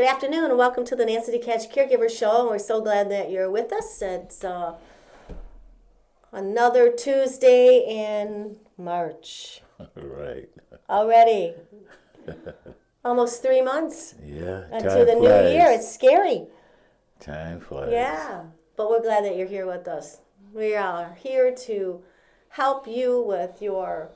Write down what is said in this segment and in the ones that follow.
Good afternoon and welcome to the Nancy DeKatch Caregiver Show. And we're so glad that you're with us. It's another Tuesday in March. Right. Already. Almost 3 months Yeah. into the new year. It's scary. Time flies. Yeah. But we're glad that you're here with us. We are here to help you with your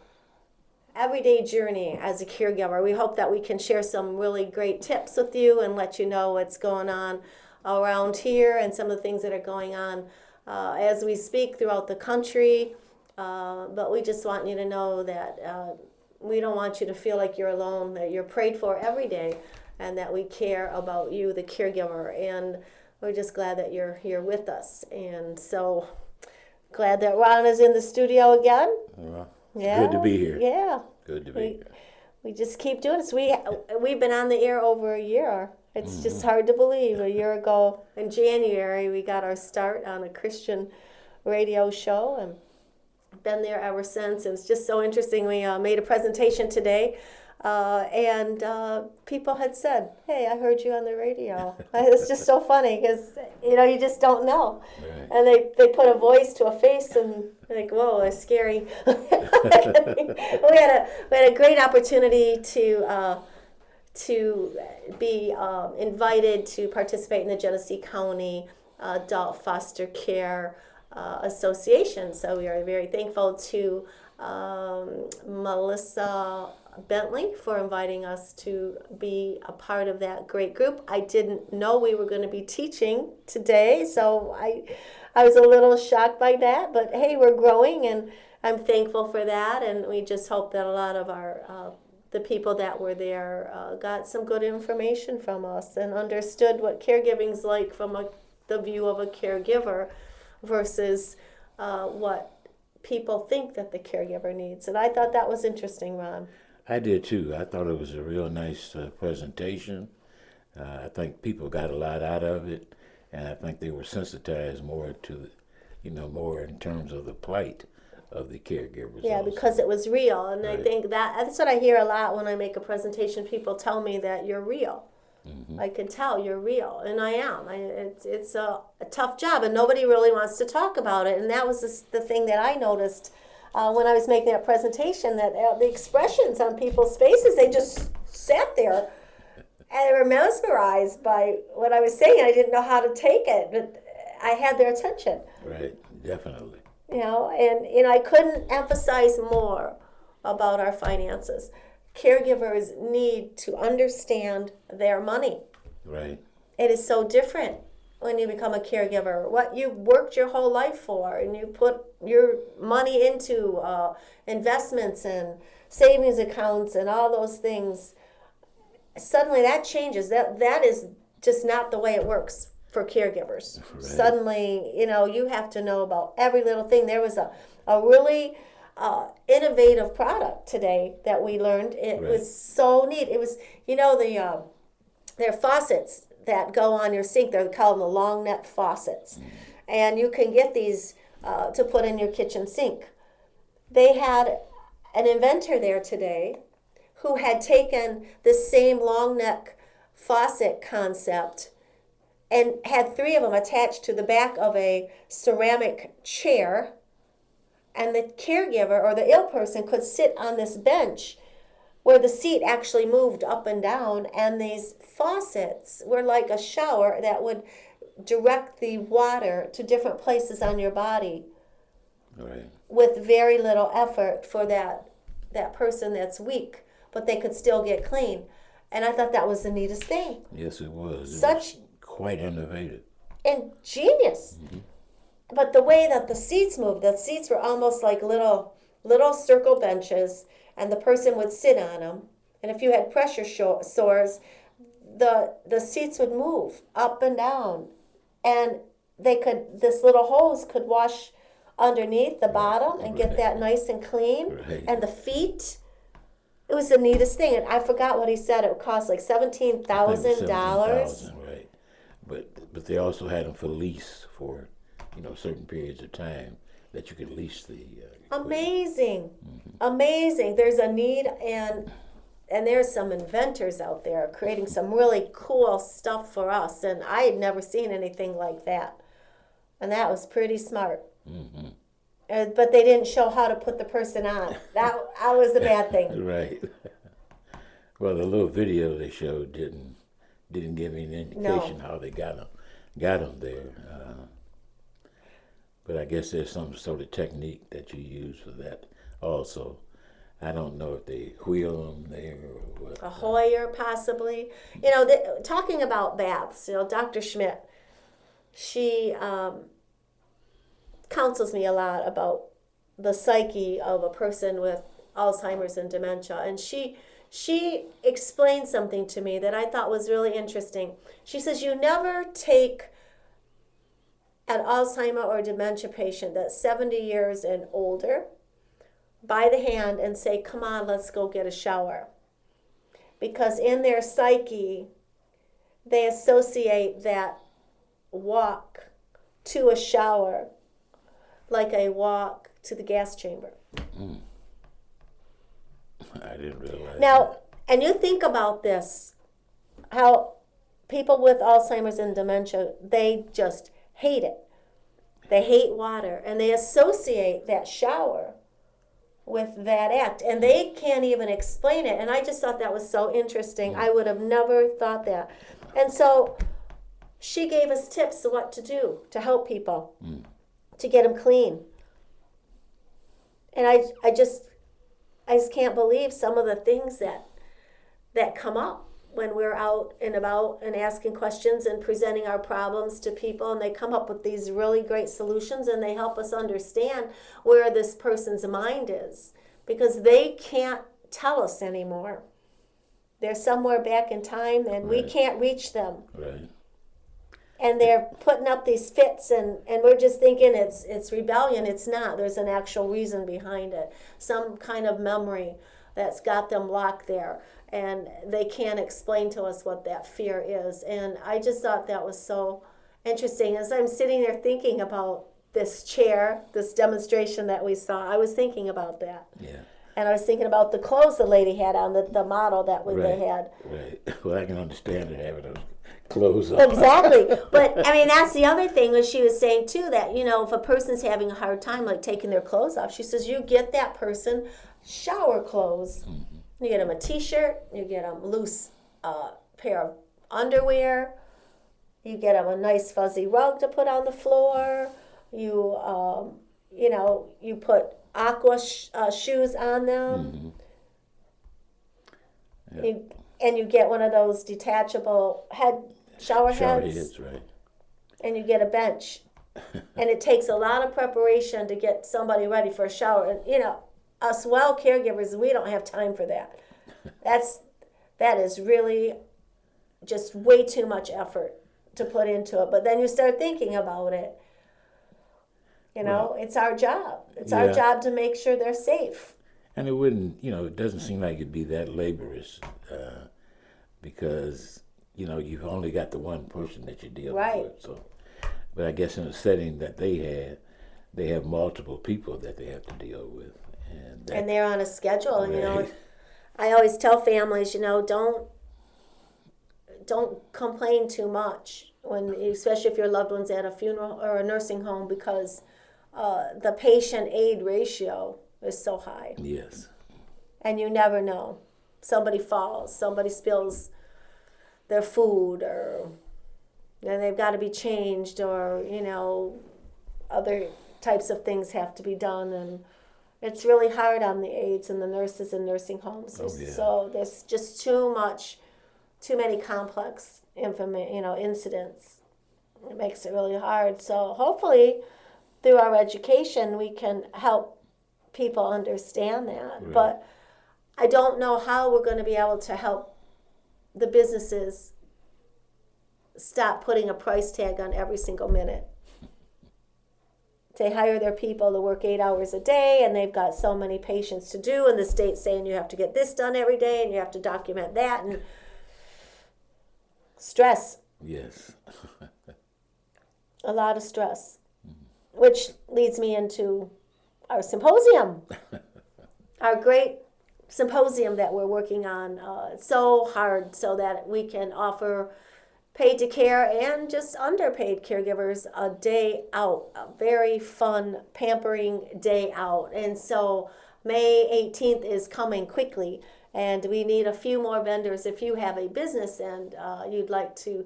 everyday journey as a caregiver. We hope that we can share some really great tips with you and let you know what's going on around here and some of the things that are going on as we speak throughout the country. But we just want you to know that we don't want you to feel like you're alone, that you're prayed for every day, and that we care about you, the caregiver. And we're just glad that you're here with us. And so glad that Ron is in the studio again. Well, Yeah. good to be here. Yeah. Good to be here. We just keep doing this. We've been on the air over a year. It's just hard to believe. A year ago in January, we got our start on a Christian radio show and been there ever since. It was just so interesting. We made a presentation today, and people had said, "Hey, I heard you on the radio." It's just so funny because you just don't know, Right. and they put a voice to a face and like, whoa, it's scary. we had a great opportunity to be invited to participate in the Genesee County Adult Foster Care Association. So we are very thankful to Melissa Bentley for inviting us to be a part of that great group. I didn't know we were going to be teaching today, so I was a little shocked by that, but hey, we're growing and I'm thankful for that, and we just hope that a lot of our the people that were there got some good information from us and understood what caregiving's like from the view of a caregiver versus what people think that the caregiver needs. And I thought that was interesting, Ron. I did too. I thought it was a real nice presentation. I think people got a lot out of it, and I think they were sensitized more to, more in terms of the plight of the caregivers. Yeah, also. because it was real. And Right. I think that's what I hear a lot when I make a presentation. People tell me that you're real. Mm-hmm. I can tell you're real, and I am. It's a tough job, and nobody really wants to talk about it. And that was the thing that I noticed when I was making that presentation, that the expressions on people's faces, they just sat there and they were mesmerized by what I was saying. I didn't know how to take it, but I had their attention. Right, definitely. And I couldn't emphasize more about our finances. Caregivers need to understand their money. Right. It is so different when you become a caregiver. What you've worked your whole life for, and you put your money into investments and savings accounts and all those things, suddenly that changes. That is just not the way it works for caregivers. Right. Suddenly, you have to know about every little thing. There was a really innovative product today that we learned. It Right. was so neat. It was, there are faucets that go on your sink. They're called the long neck faucets. And you can get these to put in your kitchen sink. They had an inventor there today who had taken the same long neck faucet concept and had 3 of them attached to the back of a ceramic chair. And the caregiver or the ill person could sit on this bench where the seat actually moved up and down, and these faucets were like a shower that would direct the water to different places on your body Right. with very little effort for that person that's weak, but they could still get clean. And I thought that was the neatest thing. Yes, it was. It Such was quite innovative. ingenious. But the way that the seats moved, the seats were almost like little circle benches, and the person would sit on them. And if you had pressure sores, the seats would move up and down, and this little hose could wash underneath the bottom and get that nice and clean. Right. And the feet, it was the neatest thing. And I forgot what he said. It would cost like $17,000. $17,000, right. But they also had them for lease for certain periods of time that you could lease the equipment. Amazing. Amazing. There's a need, and and there's some inventors out there creating some really cool stuff for us, and I had never seen anything like that, and that was pretty smart. Mm-hmm. But they didn't show how to put the person on. That was the bad thing. Right. Well, the little video they showed didn't give me an indication how they got them there. But I guess there's some sort of technique that you use for that also. I don't know if they wheel them there or what. A Hoyer, possibly. Talking about baths, Dr. Schmidt, she counsels me a lot about the psyche of a person with Alzheimer's and dementia. And she explained something to me that I thought was really interesting. She says, you never take an Alzheimer or dementia patient that's 70 years and older by the hand and say, come on, let's go get a shower. Because in their psyche, they associate that walk to a shower like a walk to the gas chamber. Mm. I didn't realize Now, that. and you think about this, how people with Alzheimer's and dementia, they just hate it. They hate water, and they associate that shower with that act, and they can't even explain it. And I just thought that was so interesting. I would have never thought that. And so she gave us tips of what to do to help people, to get them clean. And I just can't believe some of the things that come up when we're out and about and asking questions and presenting our problems to people, and they come up with these really great solutions, and they help us understand where this person's mind is, because they can't tell us anymore. They're somewhere back in time, and we can't reach them. Right. And they're putting up these fits, and we're just thinking it's rebellion. It's not. There's an actual reason behind it. Some kind of memory that's got them locked there, and they can't explain to us what that fear is. And I just thought that was so interesting. As I'm sitting there thinking about this chair, this demonstration that we saw, I was thinking about that. Yeah. And I was thinking about the clothes the lady had on, the model that they had. Right. Well, I can understand her having those clothes on. Exactly. But, I mean, that's the other thing was she was saying, too, that, if a person's having a hard time, like, taking their clothes off, she says, you get that person shower clothes. Mm-hmm. You get them a T-shirt. You get them loose pair of underwear. You get them a nice fuzzy rug to put on the floor. You, you put aqua shoes on them. Mm-hmm. Yep. And you get one of those detachable shower heads. Right. And you get a bench. And it takes a lot of preparation to get somebody ready for a shower. And, us caregivers, we don't have time for that. That is really just way too much effort to put into it. But then you start thinking about it. It's our job. It's our job to make sure they're safe. And it wouldn't, it doesn't seem like it'd be that laborious because, you've only got the one person that you're dealing with. So, but I guess in a setting that they have multiple people that they have to deal with. And they're on a schedule. And, I always tell families, don't complain too much, especially if your loved one's at a funeral or a nursing home, because the patient-aid ratio is so high. Yes. And you never know. Somebody falls, somebody spills their food, or then they've got to be changed, or, other types of things have to be done. And it's really hard on the aides and the nurses in nursing homes. So there's just too many complex incidents. It makes it really hard. So hopefully through our education we can help people understand that. Right. But I don't know how we're going to be able to help the businesses stop putting a price tag on every single minute. They hire their people to work 8 hours a day, and they've got so many patients to do, and the state's saying you have to get this done every day, and you have to document that, and stress. Yes. A lot of stress, which leads me into our symposium. Our great symposium that we're working on so hard so that we can offer paid to care and just underpaid caregivers a day out, a very fun, pampering day out. And so May 18th is coming quickly, and we need a few more vendors. If you have a business and you'd like to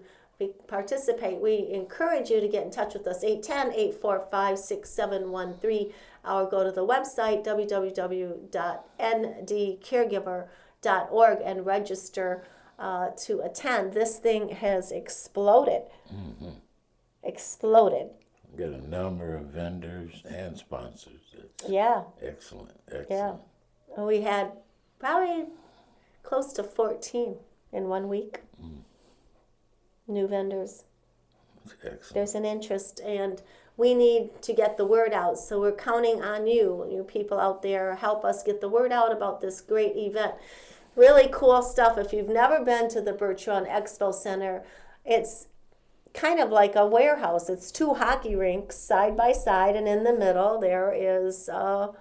participate, we encourage you to get in touch with us, 810-845-6713, or go to the website, www.ndcaregiver.org, and register to attend. This thing has exploded. Exploded. Got a number of vendors and sponsors. It's Yeah. excellent. Yeah. We had probably close to 14 in 1 week. New vendors. Excellent. There's an interest, and we need to get the word out. So we're counting on you, you people out there. Help us get the word out about this great event. Really cool stuff. If you've never been to the Birch Run Expo Center, it's kind of like a warehouse. It's 2 hockey rinks side by side, and in the middle there is the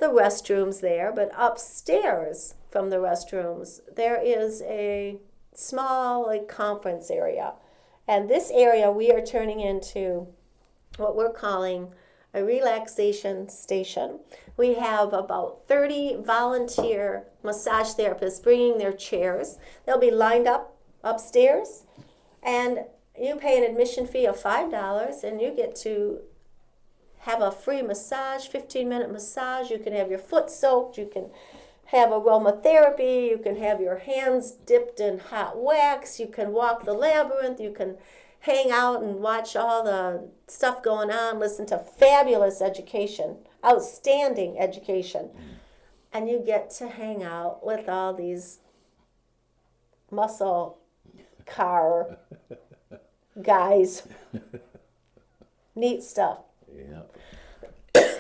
restrooms there. But upstairs from the restrooms, there is a small conference area. And this area we are turning into what we're calling a relaxation station. We have about 30 volunteer massage therapists bringing their chairs. They'll be lined up upstairs, and you pay an admission fee of $5, and you get to have a free massage, 15-minute massage. You can have your foot soaked. You can have aromatherapy. You can have your hands dipped in hot wax. You can walk the labyrinth. You can hang out and watch all the stuff going on, listen to fabulous education, outstanding education. And you get to hang out with all these muscle car guys. Neat stuff. Yeah.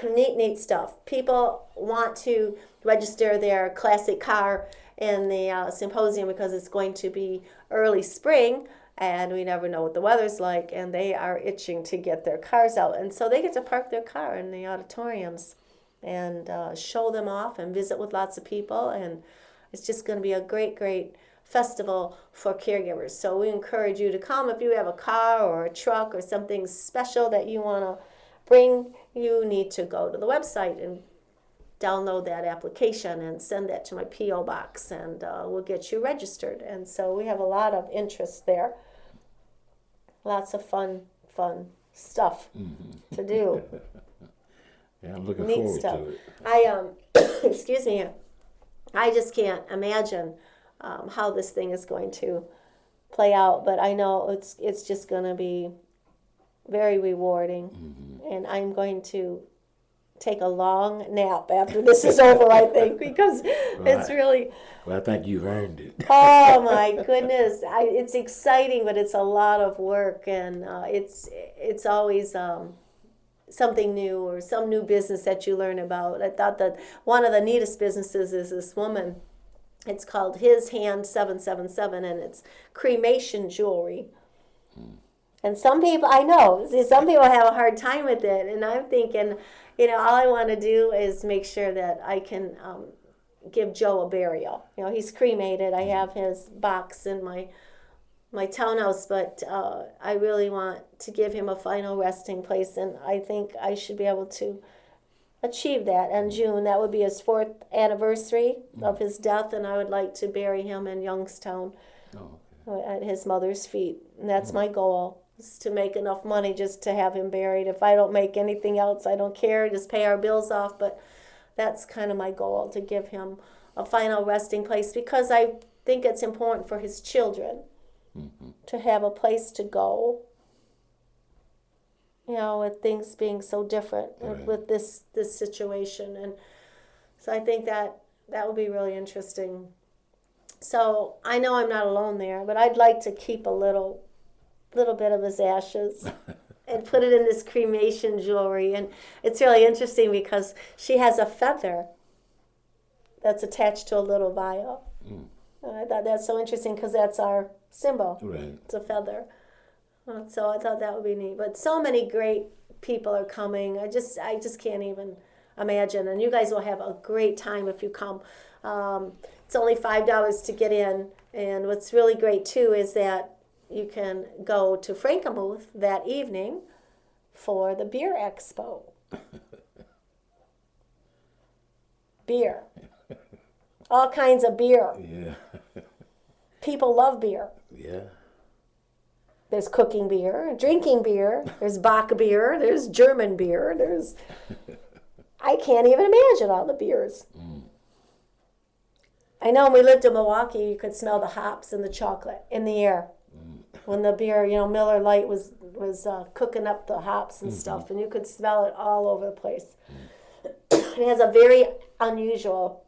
Neat stuff. People want to register their classic car in the symposium because it's going to be early spring, and we never know what the weather's like, and they are itching to get their cars out. And so they get to park their car in the auditoriums and show them off and visit with lots of people, and it's just going to be a great festival for caregivers. So we encourage you to come. If you have a car or a truck or something special that you want to bring, you need to go to the website and download that application and send that to my P.O. box, and we'll get you registered. And so we have a lot of interest there. Lots of fun stuff to do. Yeah, I'm looking Neat forward stuff. to it. I excuse me, I just can't imagine how this thing is going to play out, but I know it's just going to be very rewarding, and I'm going to take a long nap after this is over, I think, because it's really... Well, I think you've earned it. Oh my goodness, it's exciting, but it's a lot of work, and it's always something new or some new business that you learn about. I thought that one of the neatest businesses is this woman. It's called His Hand 777, and it's cremation jewelry. And some people, I know, some people have a hard time with it, and I'm thinking, all I want to do is make sure that I can give Joe a burial. He's cremated. I have his box in my townhouse, but I really want to give him a final resting place, and I think I should be able to achieve that in June. That would be his 4th anniversary of his death, and I would like to bury him in Youngstown at his mother's feet. And that's my goal, is to make enough money just to have him buried. If I don't make anything else, I don't care, just pay our bills off, but that's kind of my goal, to give him a final resting place, because I think it's important for his children to have a place to go, with things being so different with this situation. And so I think that will be really interesting. So I know I'm not alone there, but I'd like to keep a little bit of his ashes and put it in this cremation jewelry. And it's really interesting because she has a feather that's attached to a little vial. I thought that's so interesting because that's our symbol. Right. It's a feather. So I thought that would be neat. But so many great people are coming. I just can't even imagine. And you guys will have a great time if you come. It's only $5 to get in. And what's really great, too, is that you can go to Frankenmuth that evening for the beer expo. Beer. All kinds of beer. Yeah. People love beer. Yeah. There's cooking beer, drinking beer, there's Bach beer, there's German beer, there's... I can't even imagine all the beers. I know when we lived in Milwaukee, you could smell the hops and the chocolate in the air. When the beer, Miller Lite was cooking up the hops and stuff, and you could smell it all over the place. It has a very unusual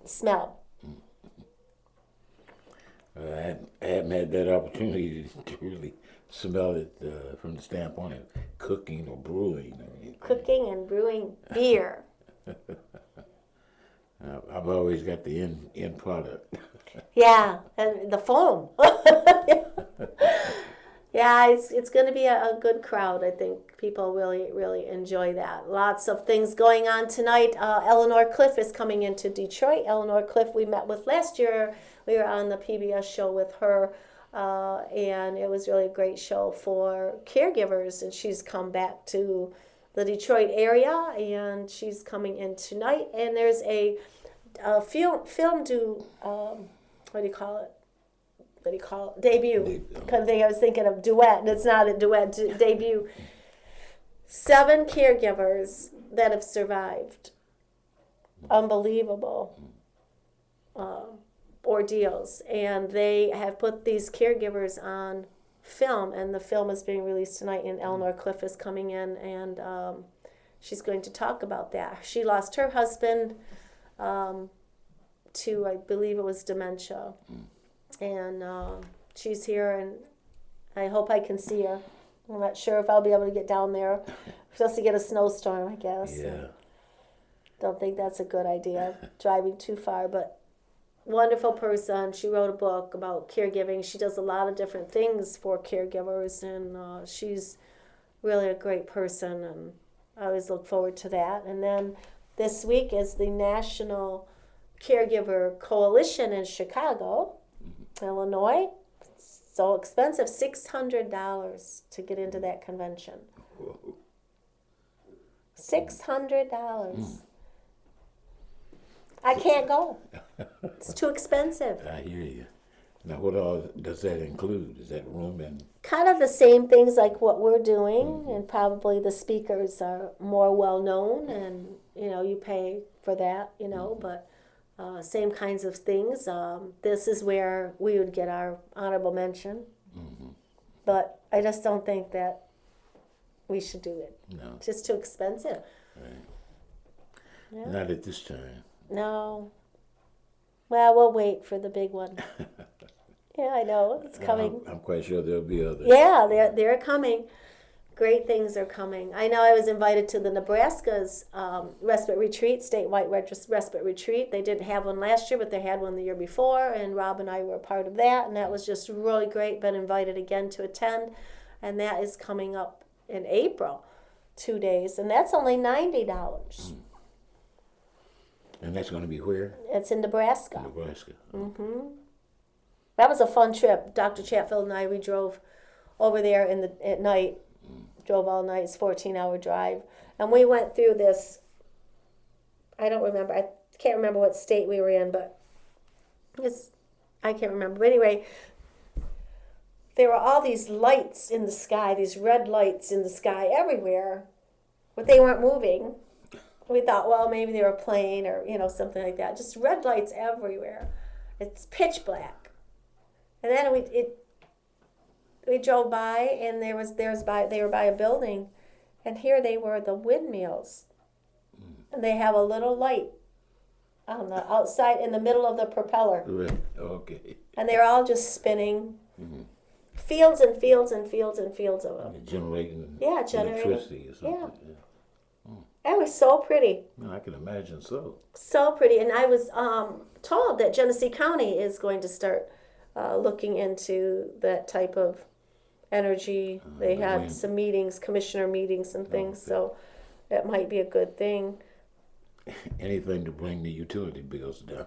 smell. I haven't had that opportunity to really smell it from the standpoint of cooking or brewing. Cooking and brewing beer. I've always got the end product. Yeah, and the foam. Yeah, it's going to be a good crowd. I think people really, really enjoy that. Lots of things going on tonight. Eleanor Cliff is coming into Detroit. Eleanor Cliff we met with last year. We were on the PBS show with her, and it was really a great show for caregivers. And she's come back to the Detroit area, and she's coming in tonight. And there's a film what do you call it? Debut. Because I was thinking of duet, and it's not a duet, debut. 7 caregivers that have survived. Unbelievable ordeals. And they have put these caregivers on film, and the film is being released tonight, and Eleanor Cliff is coming in, and she's going to talk about that. She lost her husband to, I believe it was dementia. And she's here, and I hope I can see her. I'm not sure if I'll be able to get down there. We're supposed to get a snowstorm, I guess. Yeah. Don't think that's a good idea, driving too far. But wonderful person. She wrote a book about caregiving. She does a lot of different things for caregivers, and she's really a great person, and I always look forward to that. And then this week is the National Caregiver Coalition in Chicago, Illinois. So expensive, $600 to get into that convention. Whoa. $600. I can't go. It's too expensive. I hear you. Now, what all does that include? Is that room and... Kind of the same things like what we're doing, and probably the speakers are more well-known, and, you pay for that, but same kinds of things. This is where we would get our honorable mention. But I just don't think that we should do it. No. It's just too expensive. Right. Yeah. Not at this time. No. Well, we'll wait for the big one. Yeah, I know. It's coming. I'm quite sure there'll be others. Yeah, they're coming. Great things are coming. I know I was invited to the Nebraska's respite retreat, statewide respite retreat. They didn't have one last year, but they had one the year before, and Rob and I were a part of that, and that was just really great. Been invited again to attend, and that is coming up in April, 2 days, and that's only $90. And that's going to be where? It's in Nebraska. Nebraska. That was a fun trip. Dr. Chatfield and I, we drove over there at night. Drove all night. It's a 14-hour drive. And we went through this, I don't remember. I can't remember what state we were in, but I can't remember. But anyway, there were all these lights in the sky, these red lights in the sky everywhere, but they weren't moving. We thought, well, maybe they were playing or, something like that. Just red lights everywhere. It's pitch black. And then we drove by, and they were by a building, and here they were, the windmills. And they have a little light on the outside in the middle of the propeller. Right. Okay. And they're all just spinning. Fields and fields and fields and fields of them. Generating Yeah. electricity or something. Yeah. It was so pretty. No, I can imagine so. So pretty. And I was told that Genesee County is going to start looking into that type of energy. They had some meetings, commissioner meetings and things, so it might be a good thing. anything to bring the utility bills down.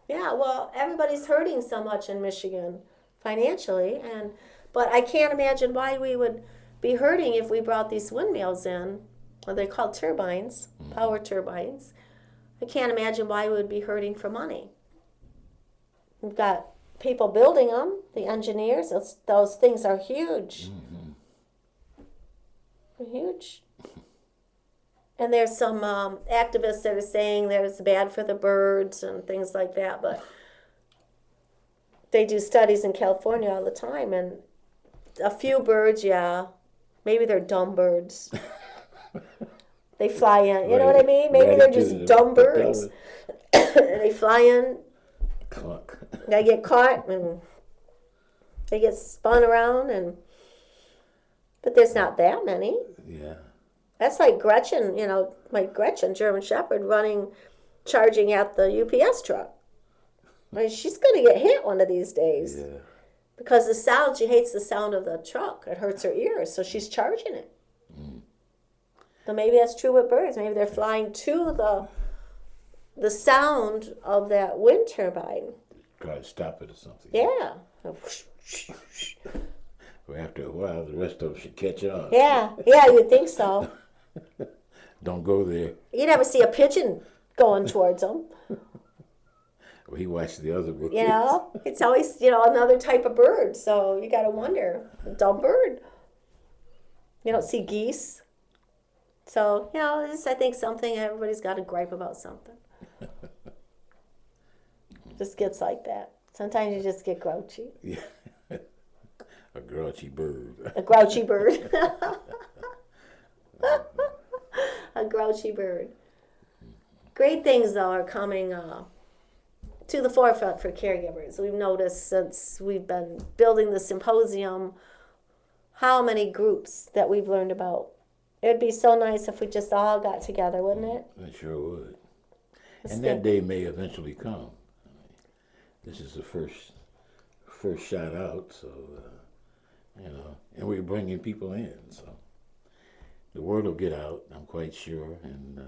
Yeah, well, everybody's hurting so much in Michigan financially, but I can't imagine why we would be hurting if we brought these windmills in. Well, they're called turbines, power turbines. I can't imagine why we would be hurting for money. We've got people building them, the engineers. Those things are huge. They're huge. And there's some activists that are saying that it's bad for the birds and things like that, but they do studies in California all the time, and a few birds, yeah, maybe they're dumb birds. They fly in, you know what I mean? Maybe they're just dumb birds. And they fly in, Clunk. they get caught, and they get spun around, but there's not that many. Yeah. That's like Gretchen, my Gretchen, German Shepherd, charging at the UPS truck. I mean, she's going to get hit one of these days. Yeah. Because the sound, she hates the sound of the truck. It hurts her ears, so she's charging it. So maybe that's true with birds. Maybe they're flying to the sound of that wind turbine. Try to stop it or something. Yeah. Well, after a while, the rest of them should catch on. Yeah, you'd think so. Don't go there. You never see a pigeon going towards them. Well, he watched the other birds. It's always, another type of bird. So you got to wonder, a dumb bird. You don't see geese. So, this is, I think, something everybody's got to gripe about something. Just gets like that. Sometimes you just get grouchy. Yeah. A grouchy bird. A grouchy bird. A grouchy bird. Great things, though, are coming to the forefront for caregivers. We've noticed since we've been building the symposium how many groups that we've learned about. It'd be so nice if we just all got together, wouldn't it? It sure would. And that day may eventually come. This is the first shot out, so, and we're bringing people in, so the word will get out, I'm quite sure, and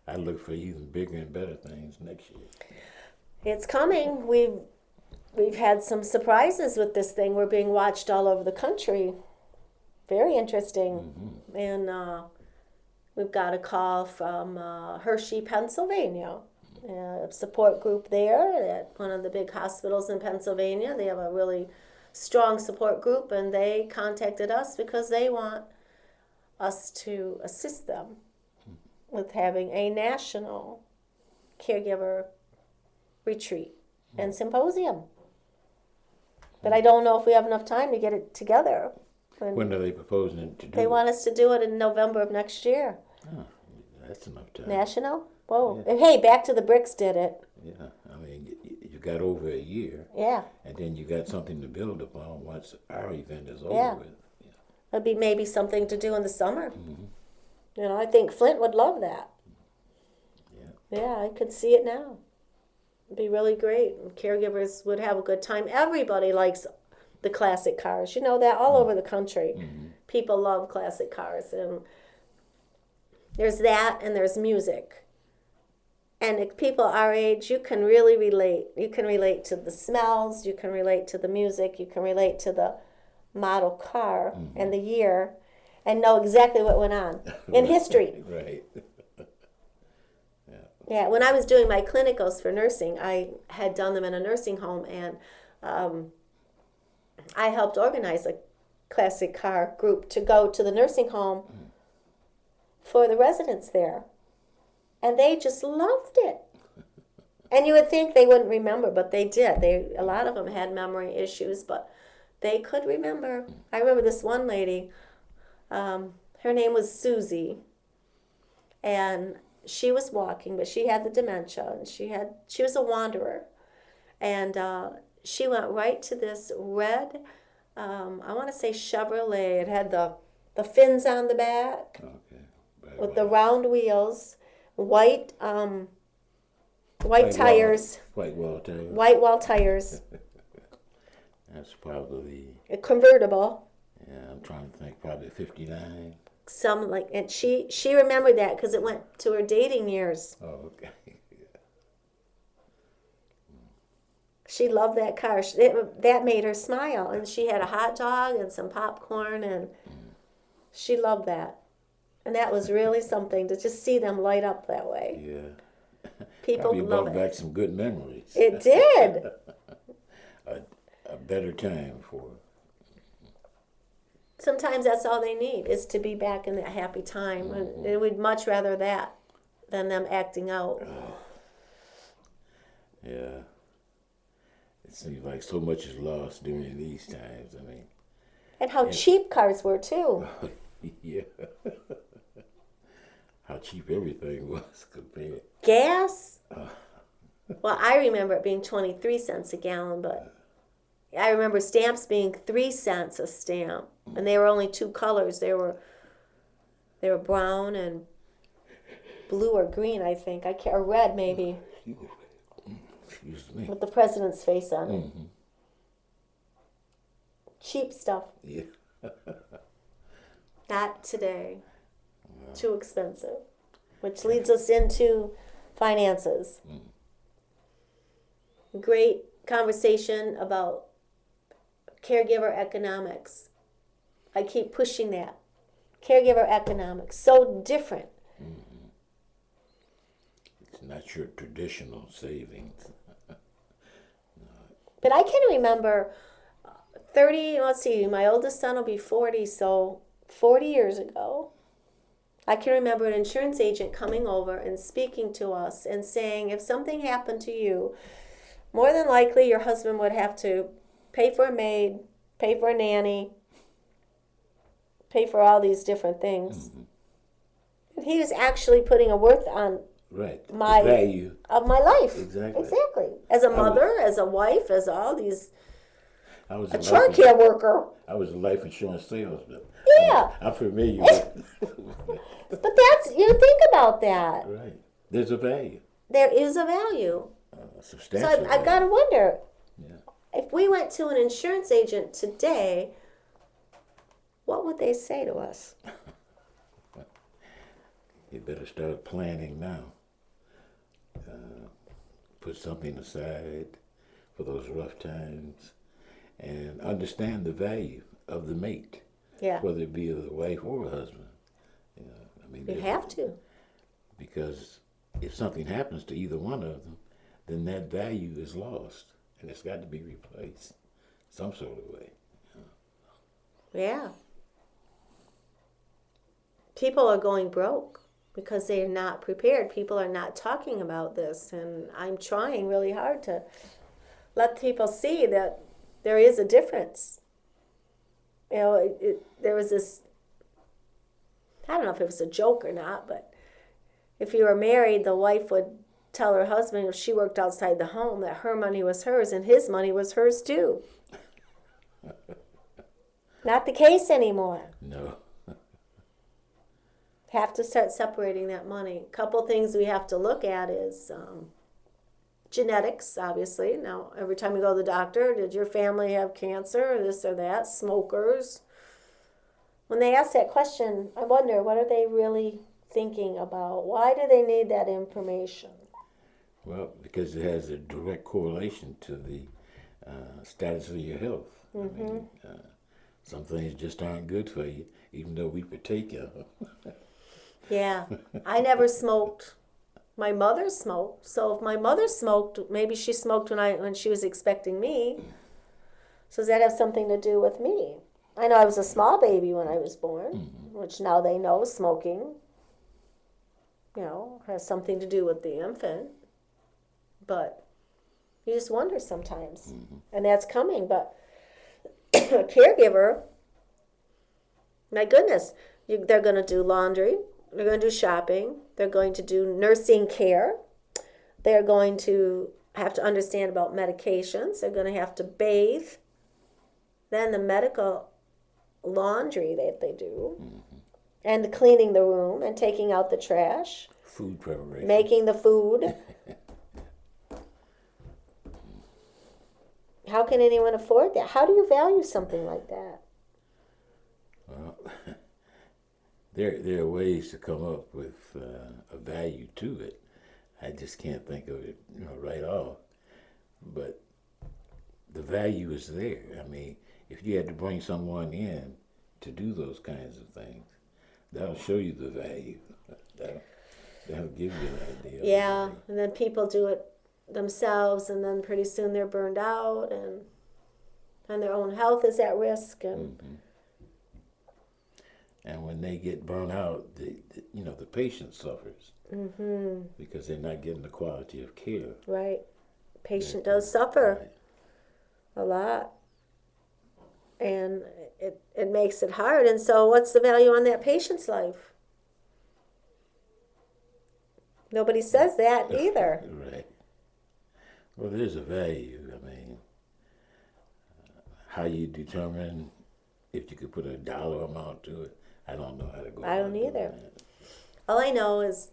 I look for even bigger and better things next year. It's coming. We've had some surprises with this thing. We're being watched all over the country. Very interesting. Mm-hmm. And we've got a call from Hershey, Pennsylvania, a support group there at one of the big hospitals in Pennsylvania. They have a really strong support group, and they contacted us because they want us to assist them with having a national caregiver retreat and symposium. But I don't know if we have enough time to get it together. When are they proposing to do They want us to do it in November of next year. Oh, that's enough time. National? Whoa. Yeah. Hey, Back to the Bricks did it. Yeah, I mean, you got over a year. Yeah. And then you got something to build upon once our event is over Yeah. with. Yeah. It'd be maybe something to do in the summer. Mm-hmm. I think Flint would love that. Yeah, I could see it now. It'd be really great. And caregivers would have a good time. Everybody likes the classic cars. You know that all over the country. Mm-hmm. People love classic cars. And there's that, and there's music. And if people our age, you can really relate. You can relate to the smells. You can relate to the music. You can relate to the model car and the year, and know exactly what went on in history. Right. Yeah, when I was doing my clinicals for nursing, I had done them in a nursing home, and I helped organize a classic car group to go to the nursing home for the residents there. And they just loved it. And you would think they wouldn't remember, but they did. A lot of them had memory issues, but they could remember. I remember this one lady, her name was Susie, and she was walking, but she had the dementia, and she was a wanderer. And she went right to this red, I want to say Chevrolet. It had the fins on the back, with the round wheels, white tires. White wall tires. White wall tires. That's probably... A convertible. Yeah, I'm trying to think, probably 59. some like, and she remembered that because it went to her dating years. Oh, okay. She loved that car. That made her smile, and she had a hot dog and some popcorn, and she loved that. And that was really something to just see them light up that way. Yeah. People Probably love brought it. back some good memories. It did. A better time for. Sometimes that's all they need is to be back in that happy time. And we'd much rather that than them acting out. Yeah. It seems like so much is lost during these times. I mean, And how cheap cars were, too. yeah. How cheap everything was compared. Gas? Well, I remember it being 23 cents a gallon, but I remember stamps being 3 cents a stamp. And they were only two colors. They were brown and blue or green, I think. I can't, or red, maybe. Excuse me. With the president's face on it. Cheap stuff. Yeah. Not today. Too expensive. Which leads us into finances. Great conversation about caregiver economics. I keep pushing that. Caregiver economics. So different. It's not your traditional savings. But I can remember 30, let's see, my oldest son will be 40, so 40 years ago, I can remember an insurance agent coming over and speaking to us and saying, if something happened to you, more than likely your husband would have to pay for a maid, pay for a nanny, pay for all these different things. And he was actually putting a worth on Right. my the value of my life. Exactly. As a mother, as a wife, as all these, I was a child care worker. I was a life insurance salesman. Yeah. I'm familiar with. But that's, you think about that. Right. There's a value. There is a value. A So substantial. I've got to wonder, Yeah. if we went to an insurance agent today, what would they say to us? You better start planning now. Put something aside for those rough times, and understand the value of the mate, Yeah, whether it be the wife or a husband. You know, I mean, you have to. because if something happens to either one of them, then that value is lost, and it's got to be replaced some sort of way. Yeah. People are going broke because they're not prepared. People are not talking about this, and I'm trying really hard to let people see that there is a difference. You know, there was this, I don't know if it was a joke or not, but if you were married, the wife would tell her husband if she worked outside the home that her money was hers and his money was hers too. Not the case anymore. No. Have to start separating that money. A couple things we have to look at is genetics, obviously. Now, every time you go to the doctor, did your family have cancer, or this or that? Smokers. When they ask that question, I wonder, what are they really thinking about? Why do they need that information? Well, because it has a direct correlation to the status of your health. I mean, some things just aren't good for you, even though we partake of them. Yeah, I never smoked. My mother smoked. So if my mother smoked, maybe she smoked when she was expecting me. So does that have something to do with me? I know I was a small baby when I was born, which now they know smoking, has something to do with the infant. But you just wonder sometimes. And that's coming. But a caregiver, my goodness, they're going to do laundry. They're going to do shopping. They're going to do nursing care. They're going to have to understand about medications. They're going to have to bathe. Then the medical laundry that they do. And the cleaning the room and taking out the trash. Food preparation. Making the food. How can anyone afford that? How do you value something like that? Well, there are ways to come up with a value to it. I just can't think of it, right off. But the value is there. I mean, if you had to bring someone in to do those kinds of things, that'll show you the value. That'll, that'll give you an idea. Yeah, and then people do it themselves, and then pretty soon they're burned out, and their own health is at risk. And And when they get burnt out, the patient suffers because they're not getting the quality of care. right, patient does suffer Right. a lot, and it makes it hard. And so, what's the value on that patient's life? Nobody says that either. Right. Well, there's a value. I mean, how you determine if you could put a dollar amount to it, I don't know how to go. I don't about doing either. that. All I know is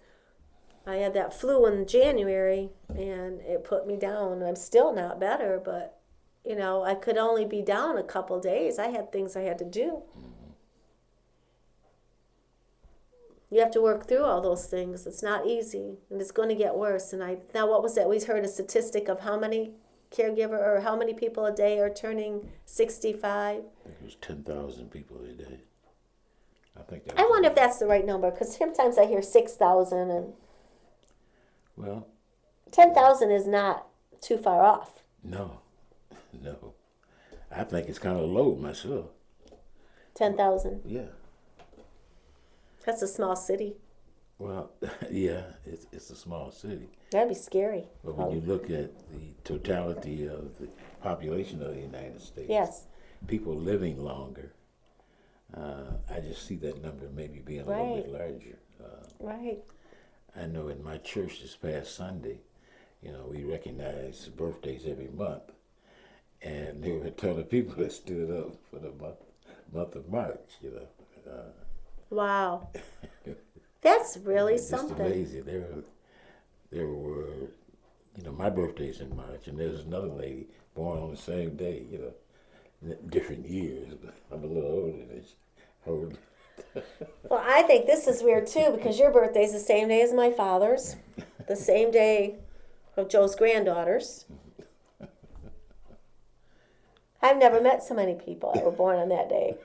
I had that flu in January, and it put me down. I'm still not better, but I could only be down a couple days. I had things I had to do. You have to work through all those things. It's not easy, and it's going to get worse. And now, what was that? We heard a statistic of how many caregiver or how many people a day are turning 65. I think it was 10,000 people a day. I think that. I wonder if that's the right number, because sometimes I hear 6,000, and Well, 10,000 is not too far off. no, no. I think it's kind of low myself. 10,000. Yeah. That's a small city. Well, yeah, it's a small city. That'd be scary. But when you look at the totality of the population of the United States, Yes. people living longer, I just see that number maybe being a little bit larger. Right. I know in my church this past Sunday, we recognize birthdays every month, and there were a ton of people that stood up for the month of March. Wow. That's really It's just something. amazing. There were, my birthday's in March, and there's another lady born on the same day. Different years, but I'm a little older than her. Well, I think this is weird too, because your birthday's the same day as my father's, the same day of Joe's granddaughters. I've never met so many people that were born on that day.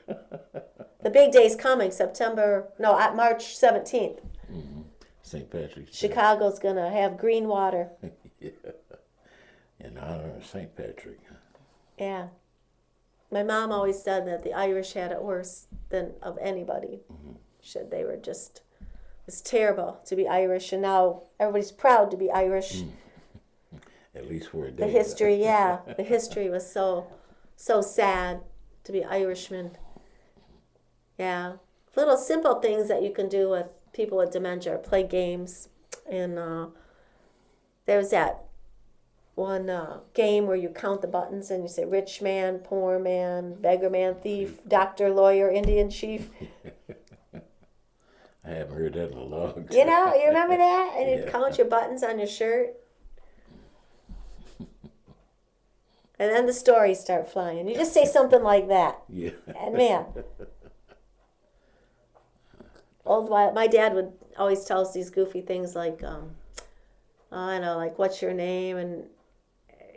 The big day's coming, March 17th. St. Patrick's Day. Chicago's going to have green water. Yeah. In honor of St. Patrick. Yeah. My mom always said that the Irish had it worse than of anybody. She said they were just, it's terrible to be Irish, and now everybody's proud to be Irish. At least for a day. The history was so sad to be Irishman. Yeah. Little simple things that you can do with people with dementia, play games. And there's that one game where you count the buttons and you say rich man, poor man, beggar man, thief, doctor, lawyer, Indian chief. I haven't heard that in a long time. You remember that? And you Yeah. count your buttons on your shirt. And then the stories start flying. You just say something like that. Yeah. And man, my dad would always tell us these goofy things like, like, what's your name? And,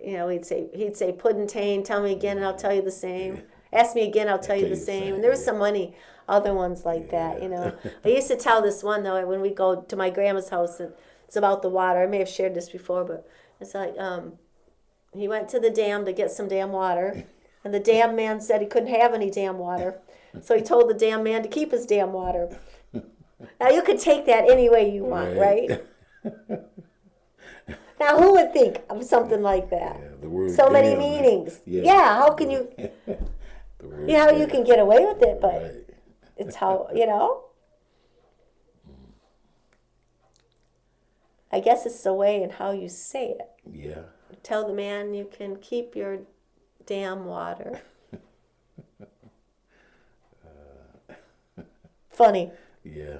he'd say, Puddintain, tell me again and I'll tell you the same. Ask me again, I'll tell you the same. And there was so many other ones like that, I used to tell this one, though, when we go to my grandma's house, and it's about the water. I may have shared this before, but it's like, he went to the dam to get some damn water, and the dam man said he couldn't have any damn water. So he told the dam man to keep his damn water. Now, you could take that any way you want, right? Now, who would think of something like that? Yeah, the word So many damn. meanings. Yeah. Yeah, how can you... The word You damn. can get away with it, but Right. it's how, I guess it's the way and how you say it. Yeah. Tell the man you can keep your damn water. Funny. Yeah.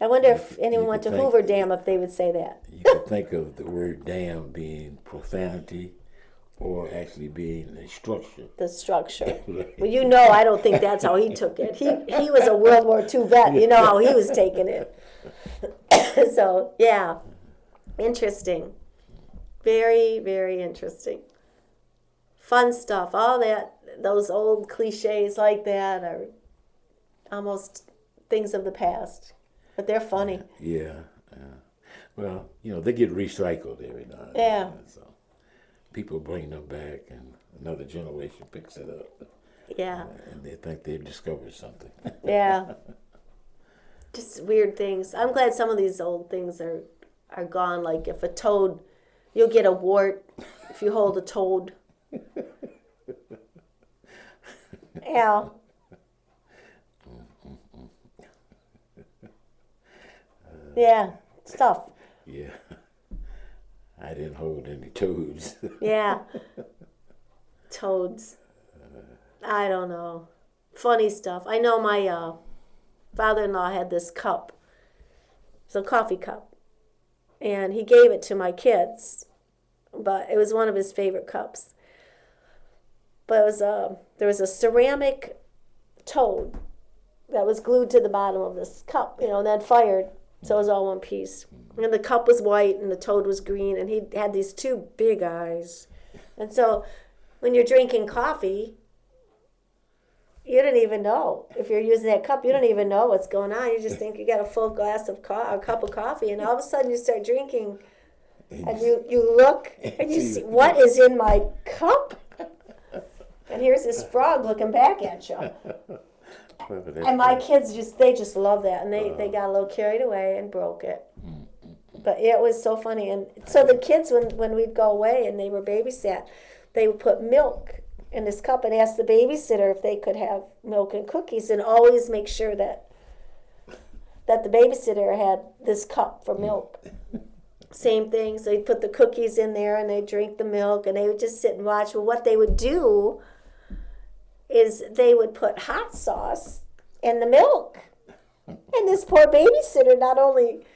I wonder if anyone you went to could think- Hoover Dam if they would say that. You could think of the word damn being profanity or actually being a structure. The structure. Well, you know, I don't think that's how he took it. He was a World War II vet. You know how he was taking it. So, yeah, interesting. Very, very interesting. Fun stuff. All that, those old cliches like that are almost things of the past, but they're funny. Yeah. Well, they get recycled every now and Yeah. then. So people bring them back, and another generation picks it up. Yeah. And they think they've discovered something. Yeah. Just weird things. I'm glad some of these old things are gone. Like if a toad, you'll get a wart if you hold a toad. Yeah. Yeah. Stuff. Yeah. I didn't hold any toads. Yeah. Toads. I don't know. Funny stuff. I know my father-in-law had this cup. It's a coffee cup. And he gave it to my kids. But it was one of his favorite cups. But it was there was a ceramic toad that was glued to the bottom of this cup, and then fired. So it was all one piece. And the cup was white and the toad was green, and he had these two big eyes. And so when you're drinking coffee, you don't even know. If you're using that cup, you don't even know what's going on. You just think you got a full glass of a cup of coffee, and all of a sudden you start drinking, and you look, and you see, what is in my cup? And here's this frog looking back at you. And my kids they just love that, and they got a little carried away and broke it. But it was so funny. And so the kids, when we'd go away and they were babysat, they would put milk in this cup and ask the babysitter if they could have milk and cookies, and always make sure that the babysitter had this cup for milk. Same thing. So they'd put the cookies in there and they'd drink the milk, and they would just sit and watch. Well, what they would do is they would put hot sauce in the milk. And this poor babysitter not only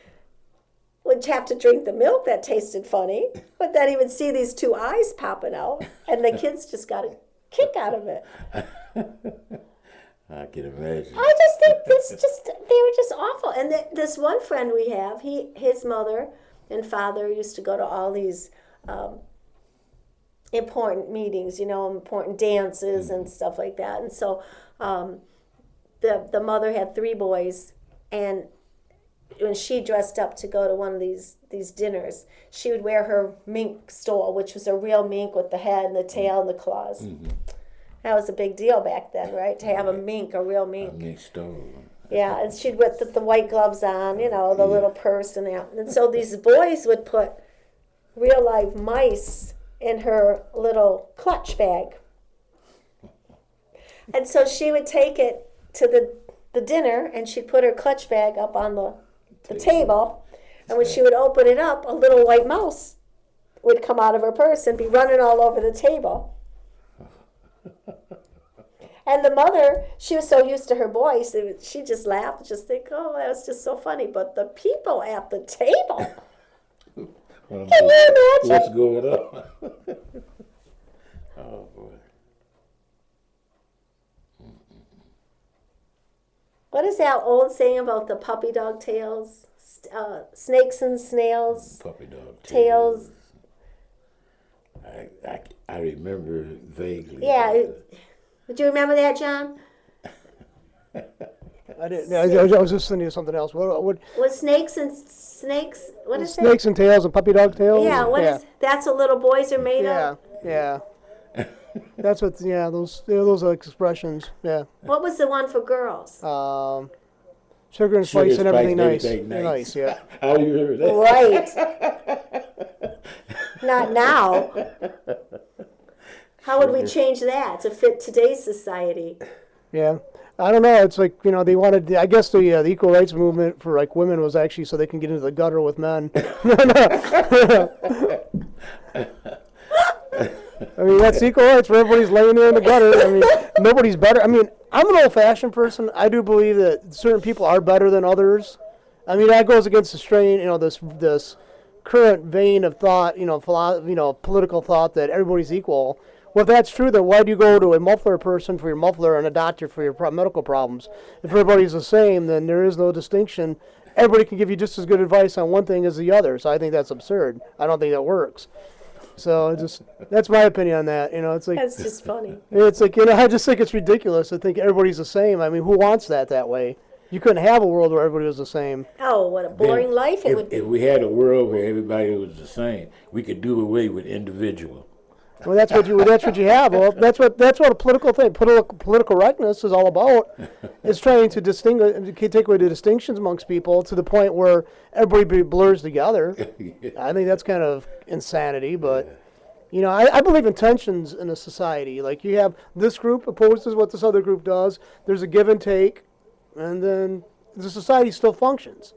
would have to drink the milk that tasted funny, but then he would see these two eyes popping out, and the kids just got a kick out of it. I can imagine. I just think they were just awful. And this one friend we have, his mother and father used to go to all these important meetings, important dances and stuff like that. And so the mother had 3 boys, and when she dressed up to go to one of these dinners, she would wear her mink stole, which was a real mink with the head and the tail and the claws. Mm-hmm. That was a big deal back then, right? To have a real mink. A mink stole. Yeah, and she'd put the white gloves on, the little purse and that. And so these boys would put real live mice in her little clutch bag. And so she would take it to the dinner, and she'd put her clutch bag up on the table. And when she would open it up, a little white mouse would come out of her purse and be running all over the table. And the mother, she was so used to her boys, she just laughed, just think, oh, that was just so funny. But the people at the table, can you imagine? What's going on? Oh, boy. What is that old saying about the puppy dog tails? Snakes and snails. Puppy dog tails. I remember vaguely. Yeah. Do you remember that, John? I didn't. I was just thinking of something else. What? Was snakes? What is snakes and tails and puppy dog tails? Yeah. That's what little boys are made of. Yeah. That's what. Yeah. Those are expressions. Yeah. What was the one for girls? Sugar and spice and everything nice. Nice. Yeah. I remember that. Right. Not now. How would we change that to fit today's society? Yeah. I don't know. It's like, they wanted, I guess the equal rights movement for women was actually so they can get into the gutter with men. I mean, that's equal rights where everybody's laying there in the gutter. I mean, nobody's better. I mean, I'm an old-fashioned person. I do believe that certain people are better than others. I mean, that goes against the strain, this current vein of thought, political thought that everybody's equal. Well, if that's true, then why do you go to a muffler person for your muffler and a doctor for your medical problems? If everybody's the same, then there is no distinction. Everybody can give you just as good advice on one thing as the other. So I think that's absurd. I don't think that works. So that's my opinion on that. It's like That's just funny. it's like I just think it's ridiculous to think everybody's the same. I mean, who wants that way? You couldn't have a world where everybody was the same. Oh, what a boring life it would be. If we had a world where everybody was the same, we could do away with individual. Well, that's what you have. Well, that's what a political thing, political correctness is all about. It's trying to take away the distinctions amongst people to the point where everybody blurs together. I think that's kind of insanity, but I believe in tensions in a society. Like you have this group opposes what this other group does. There's a give and take, and then the society still functions.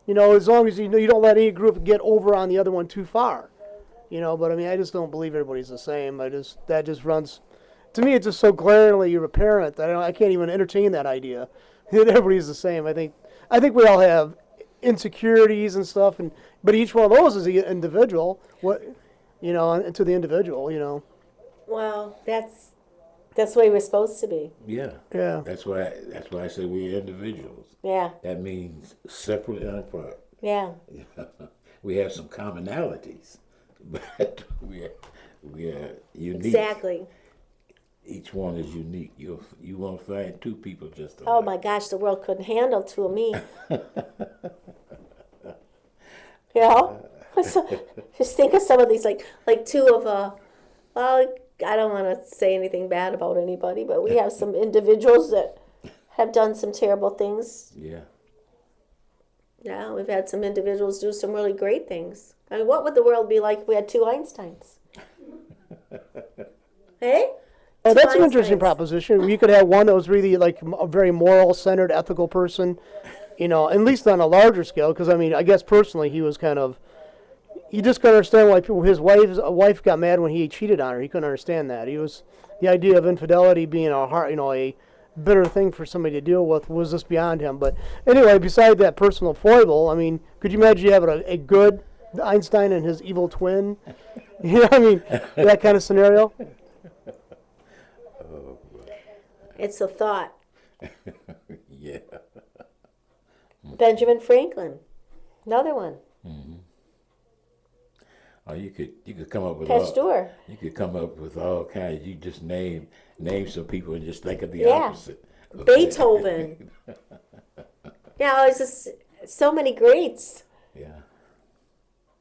As long as you don't let any group get over on the other one too far. But I mean, I just don't believe everybody's the same. That just runs, to me, it's just so glaringly apparent that I can't even entertain that idea that everybody's the same. I think we all have insecurities and stuff, but each one of those is an individual. To the individual. Well, that's the way we're supposed to be. Yeah. Yeah. That's why I say we're individuals. Yeah. That means separate and apart. Yeah. We have some commonalities, but we are unique. Exactly. Each one is unique. You won't find two people just alike. Oh my gosh, the world couldn't handle two of me. Just think of some of these, like two of well, I don't want to say anything bad about anybody, but we have some individuals that have done some terrible things. Yeah. Yeah, we've had some individuals do some really great things. I mean, what would the world be like if we had two Einsteins? Hey? Oh, Two that's an interesting Einsteins. proposition. You could have one that was really like a very moral-centered, ethical person, at least on a larger scale. Because I mean, I guess personally, he was kind of. You just couldn't understand why his wife got mad when he cheated on her. He couldn't understand that. The idea of infidelity being a bitter thing for somebody to deal with was just beyond him. But anyway, beside that personal foible, I mean, could you imagine you having a good Einstein and his evil twin? I mean, that kind of scenario. It's a thought. Yeah. Benjamin Franklin, another one. Oh, you could come up with Pasteur. You could come up with all kinds. You just name some people and just think of the Yeah. opposite. Beethoven. It's just so many greats. Yeah.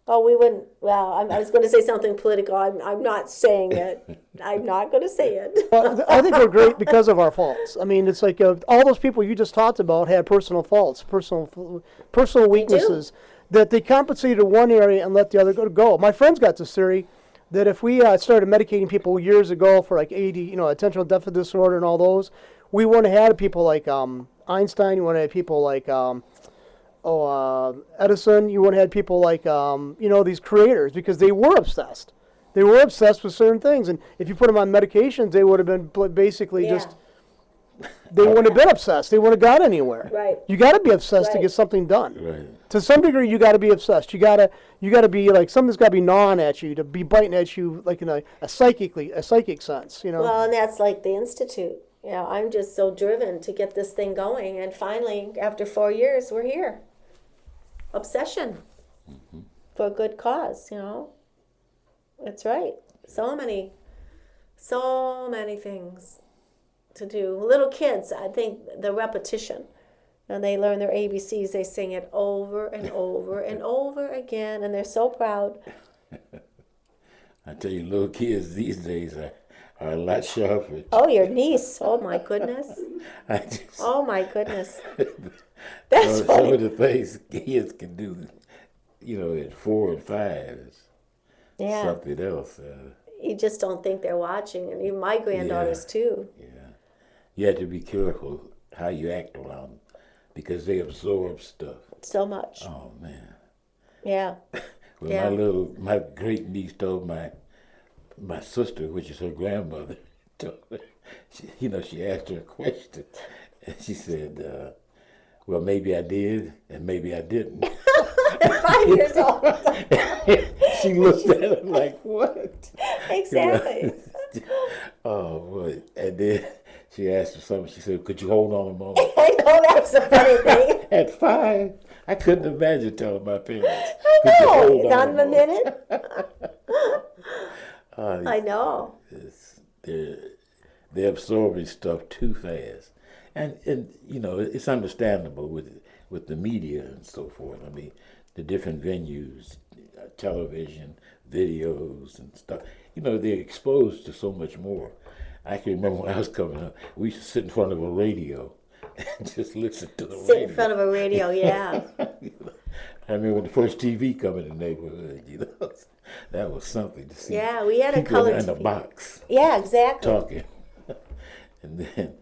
Oh, we wouldn't. Well, I was going to say something political. I'm not saying it. I'm not going to say it. Well, I think we're great because of our faults. I mean, it's like all those people you just talked about had personal faults, personal weaknesses that they compensated in one area and let the other go. My friends got this theory that if we started medicating people years ago for like AD, attentional deficit disorder and all those, we wouldn't have had people like Einstein. You wouldn't have had people like Edison. You wouldn't have had people like these creators because they were obsessed. They were obsessed with certain things, and if you put them on medications, they would have been basically just. They wouldn't have been obsessed. They wouldn't have got anywhere. Right. You got to be obsessed to Right. get something done. Right. To some degree, you got to be obsessed. You got to be like something's got to be gnawing at you, to be biting at you, like in a psychic sense. Well, and that's like the Institute. I'm just so driven to get this thing going, and finally, after 4 years, we're here. Obsession for a good cause. That's right. So many things to do. Little kids, I think the repetition. And they learn their ABCs, they sing it over and over and over again, and they're so proud. I tell you, little kids these days are a lot sharper. Oh, your niece. Oh, my goodness. Oh, my goodness. That's some funny. of the things kids can do, at 4 and 5 is Yeah. something else. You just don't think they're watching. And even my granddaughters, too. Yeah. You have to be careful how you act around them because they absorb stuff. So much. Oh, man. Yeah. Well, Yeah. my great niece told my sister, which is her grandmother, told her, she asked her a question, and she said, well, maybe I did, and maybe I didn't. At 5 years old. She looked at it like, what? Exactly. Oh, boy. And then she asked her something. She said, could you hold on a moment? I know, that's the funny thing. At 5, I couldn't imagine telling my parents. I "Could you know. hold on Not a in a moment?" minute. I know. They're absorbing stuff too fast. And it's understandable with the media and so forth. I mean, the different venues, television, videos and stuff. They're exposed to so much more. I can remember when I was coming up, we used to sit in front of a radio and just listen to the radio. Sit in front of a radio, yeah. I remember when the first TV come in the neighborhood, that was something to see. Yeah, we had a people color in the TV. box Yeah, exactly. talking. And then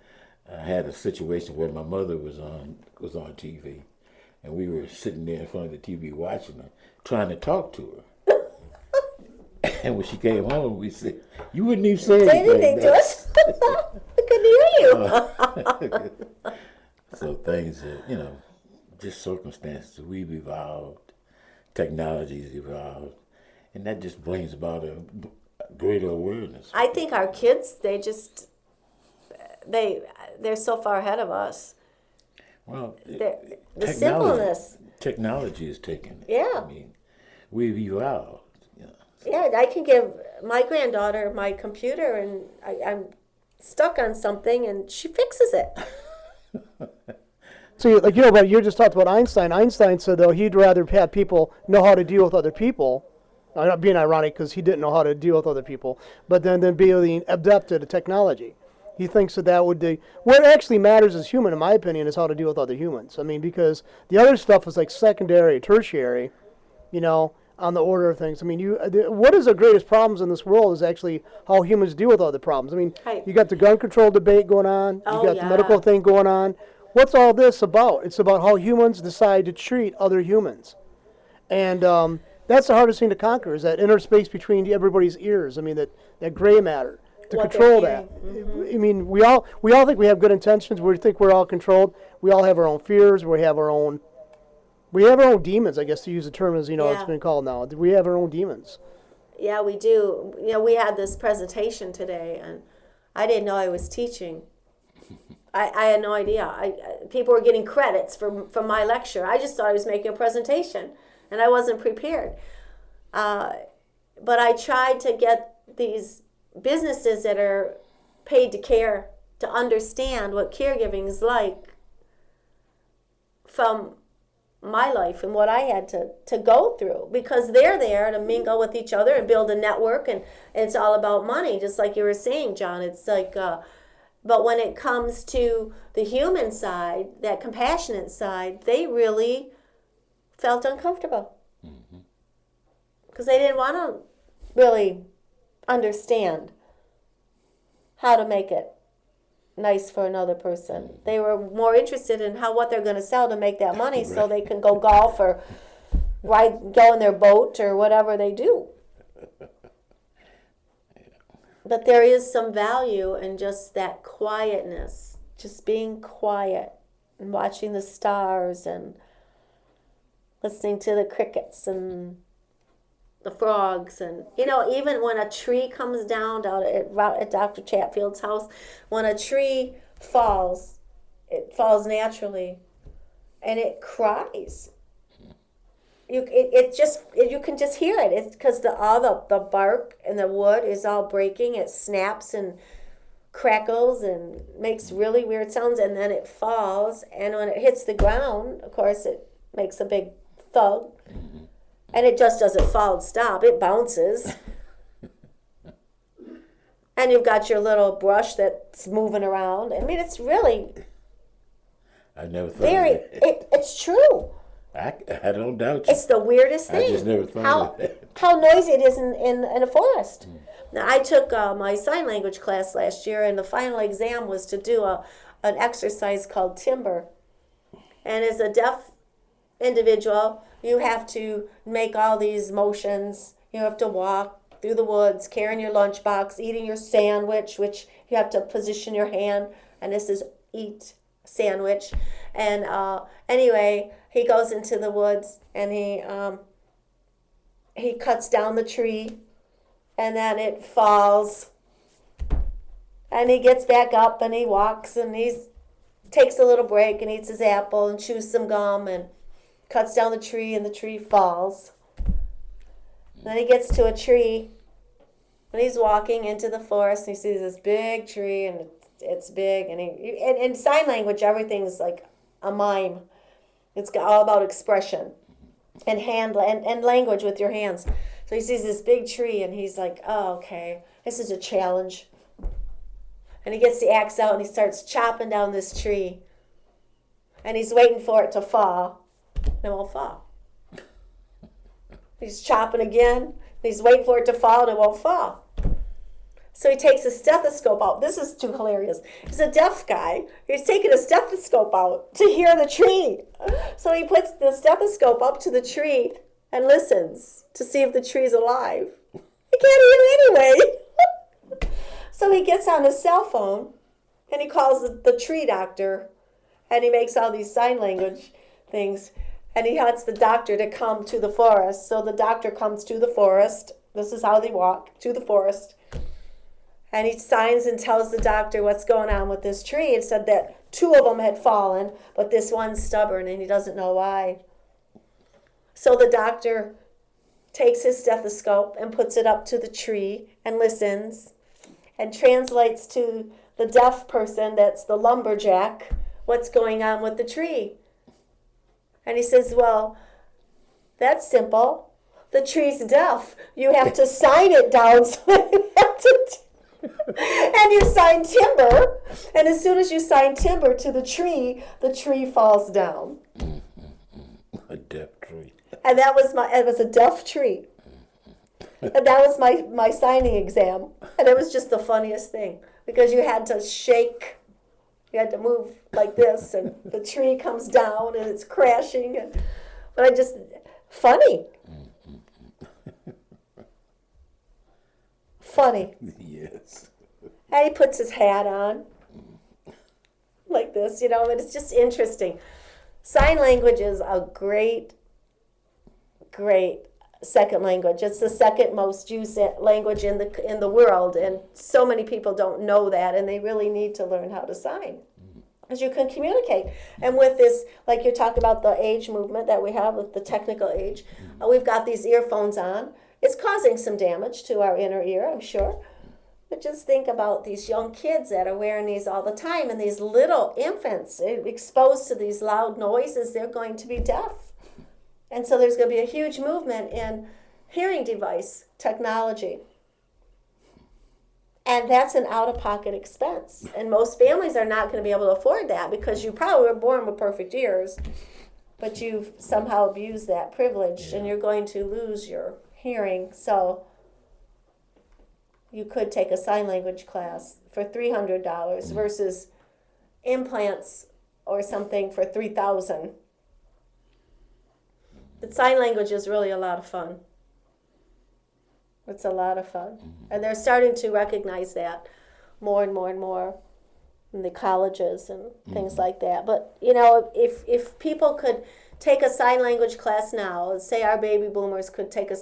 I had a situation where my mother was on TV, and we were sitting there in front of the TV watching her, trying to talk to her. And when she came home, we said, "You wouldn't even say anything to us. I couldn't hear you." So things that, just circumstances. We've evolved, technology's evolved, and that just brings about a greater awareness. I think our kids, they're so far ahead of us. Well, The simpleness. Technology is taken. Yeah. I mean, we've evolved. Yeah, I can give my granddaughter my computer, and I'm stuck on something, and she fixes it. So, but you just talked about Einstein. Einstein said, though, he'd rather have people know how to deal with other people. I'm not being ironic because he didn't know how to deal with other people, but then being adept at technology. He thinks that would be what actually matters as human, in my opinion, is how to deal with other humans. I mean, because the other stuff is like secondary, tertiary, on the order of things. I mean, what is the greatest problems in this world is actually how humans deal with other problems. I mean, Right. You got the gun control debate going on. You Oh, got yeah. the medical thing going on. What's all this about? It's about how humans decide to treat other humans. And that's the hardest thing to conquer, is that inner space between everybody's ears. I mean, that gray matter. To What control they're that. hearing. I mean, we all think we have good intentions. We think we're all controlled. We all have our own fears. We have our own demons, I guess, to use the term as, it's Yeah. been called now. We have our own demons. Yeah, we do. We had this presentation today, and I didn't know I was teaching. I had no idea. People were getting credits from my lecture. I just thought I was making a presentation, and I wasn't prepared. But I tried to get these businesses that are paid to care to understand what caregiving is like from my life and what I had to go through, because they're there to mingle with each other and build a network, and it's all about money, just like you were saying, John. It's like, but when it comes to the human side, that compassionate side, they really felt uncomfortable because they didn't want to really understand how to make it nice for another person. They were more interested in what they're going to sell to make that money, so they can go golf or go in their boat or whatever they do. But there is some value in just that quietness, just being quiet and watching the stars and listening to the crickets and the frogs. And even when a tree comes down at Dr. Chatfield's house, when a tree falls, it falls naturally and it cries. You can just hear it. It's because all the bark and the wood is all breaking. It snaps and crackles and makes really weird sounds, and then it falls, and when it hits the ground, of course, it makes a big thud. And it just doesn't fall and stop. It bounces. And you've got your little brush that's moving around. I mean, it's really I never thought of that. it's true. I don't doubt you. It's the weirdest thing. I just never thought of that. How noisy it is in a forest. Now, I took my sign language class last year, and the final exam was to do an exercise called timber. And as a deaf individual, you have to make all these motions. You have to walk through the woods, carrying your lunchbox, eating your sandwich, which you have to position your hand, and this is eat sandwich. And anyway, he goes into the woods and he cuts down the tree, and then it falls. And he gets back up and he walks and takes a little break and eats his apple and chews some gum and cuts down the tree, and the tree falls. Then he gets to a tree and he's walking into the forest and he sees this big tree, and it's big, and in sign language everything's like a mime. It's all about expression and and language with your hands. So he sees this big tree and he's like, oh, okay, this is a challenge. And he gets the axe out and he starts chopping down this tree. And he's waiting for it to fall. And it won't fall. He's chopping again. And he's waiting for it to fall, and it won't fall. So he takes a stethoscope out. This is too hilarious. He's a deaf guy. He's taking a stethoscope out to hear the tree. So he puts the stethoscope up to the tree and listens to see if the tree's alive. He can't hear anyway. So he gets on his cell phone and he calls the tree doctor, and he makes all these sign language things, and he wants the doctor to come to the forest. So the doctor comes to the forest. This is how they walk to the forest. And he signs and tells the doctor what's going on with this tree, and said that 2 of them had fallen, but this one's stubborn and he doesn't know why. So the doctor takes his stethoscope and puts it up to the tree and listens and translates to the deaf person, that's the lumberjack, what's going on with the tree. And he says, well, that's simple. The tree's deaf. You have to sign it down, so you have to... And you sign timber, and as soon as you sign timber to the tree falls down. A deaf tree. And it was a deaf tree. And that was my signing exam. And it was just the funniest thing, because you had to shake, you had to move like this, and the tree comes down and it's crashing. But funny. Funny. Yes. And he puts his hat on like this, and it's just interesting. Sign language is a great second language. It's the second most used language in the world, and so many people don't know that, and they really need to learn how to sign, because you can communicate. And with this, like you're talking about the age movement that we have with the technical age, we've got these earphones on. It's causing some damage to our inner ear, I'm sure. But just think about these young kids that are wearing these all the time, and these little infants exposed to these loud noises, they're going to be deaf. And so there's going to be a huge movement in hearing device technology. And that's an out-of-pocket expense. And most families are not going to be able to afford that, because you probably were born with perfect ears, but you've somehow abused that privilege, and you're going to lose your hearing. So you could take a sign language class for $300 versus implants or something for $3,000. The sign language is really a lot of fun. It's a lot of fun. And they're starting to recognize that more and more and more in the colleges and things like that. But, if people could take a sign language class now, say our baby boomers could take a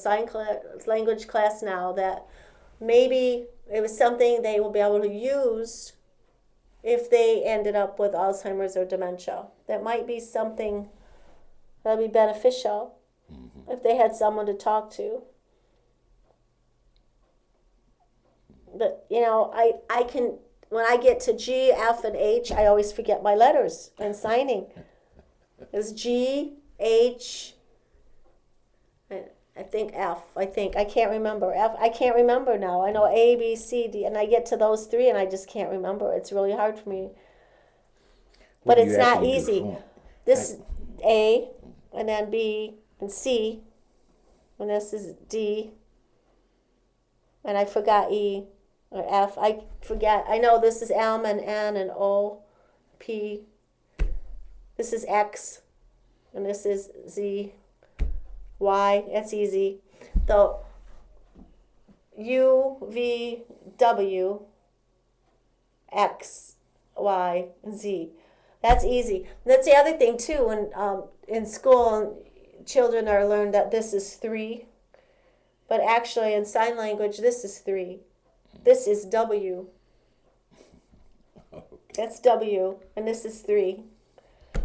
language class now, that maybe it was something they will be able to use if they ended up with Alzheimer's or dementia. That might be something that would be beneficial if they had someone to talk to. But, I can, when I get to G, F, and H, I always forget my letters in signing. It's G, H, I think F, I can't remember. F, I can't remember now. I know A, B, C, D, and I get to those 3 and I just can't remember. It's really hard for me. But it's not easy. This is A, and then B, and C, and this is D, and I forgot E, or F. I forget. I know this is M and N and O, P. This is X, and this is Z, Y. That's easy. The U, V, W, X, Y, Z. That's easy. That's the other thing too. When in school, children are learned that this is 3, but actually in sign language, this is 3. This is W. That's W, and this is 3.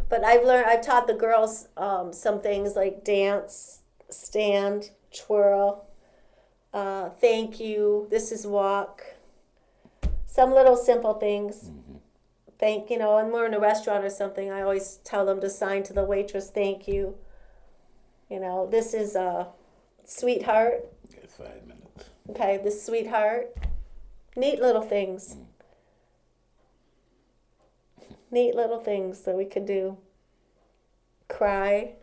But I've taught the girls some things like dance, stand, twirl, thank you. This is walk. Some little simple things. And we're in a restaurant or something, I always tell them to sign to the waitress, thank you. This is a sweetheart. Get 5 minutes. Okay, this sweetheart. Neat little things. Neat little things that we could do. Cry.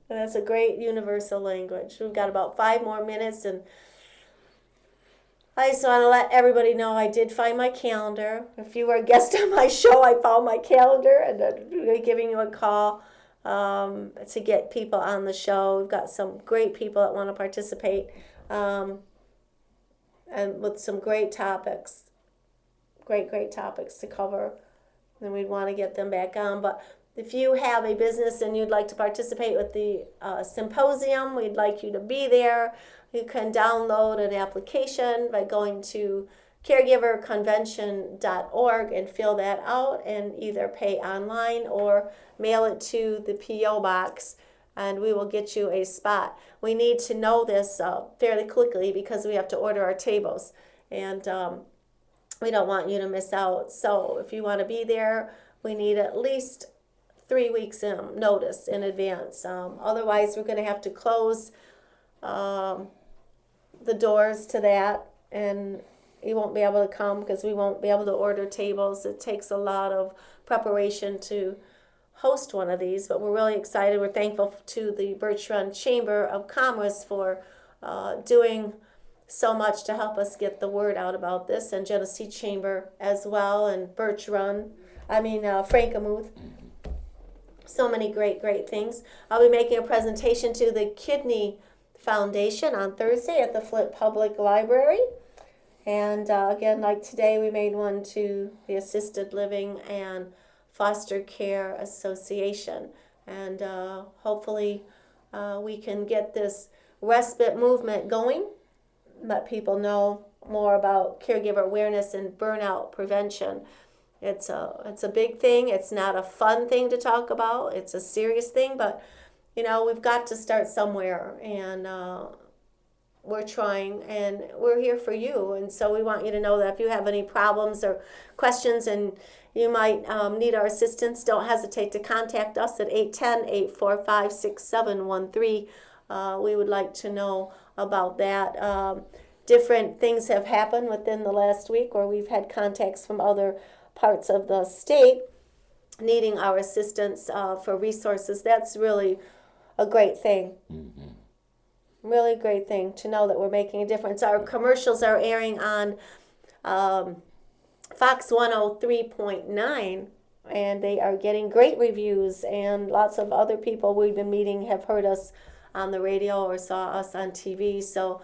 And that's a great universal language. We've got about 5 more minutes, and I just want to let everybody know I did find my calendar. If you were a guest on my show, I found my calendar, and I'm giving you a call to get people on the show. We've got some great people that want to participate, and with some great topics, great topics to cover. And we'd want to get them back on. But if you have a business and you'd like to participate with the symposium, we'd like you to be there. You can download an application by going to caregiverconvention.org and fill that out and either pay online or mail it to the P.O. box, and we will get you a spot. We need to know this fairly quickly because we have to order our tables, and we don't want you to miss out. So if you want to be there, we need at least 3 weeks notice in advance. Otherwise, we're going to have to close the doors to that, and you won't be able to come because we won't be able to order tables. It takes a lot of preparation to host one of these, but we're really excited. We're thankful to the Birch Run Chamber of Commerce for doing so much to help us get the word out about this, and Genesee Chamber as well, and Frankenmuth. So many great things. I'll be making a presentation to the Kidney Foundation on Thursday at the Flint Public Library. And again, like today, we made one to the Assisted Living and Foster Care Association. And hopefully we can get this respite movement going, let people know more about caregiver awareness and burnout prevention. It's a big thing. It's not a fun thing to talk about. It's a serious thing, but we've got to start somewhere, and we're trying, and we're here for you. And so we want you to know that if you have any problems or questions and you might need our assistance, don't hesitate to contact us at 810-845-6713. We would like to know about that. Different things have happened within the last week where we've had contacts from other parts of the state needing our assistance for resources. That's really a great thing. Really great thing to know that we're making a difference. Our commercials are airing on Fox 103.9, and they are getting great reviews, and lots of other people we've been meeting have heard us on the radio or saw us on TV. So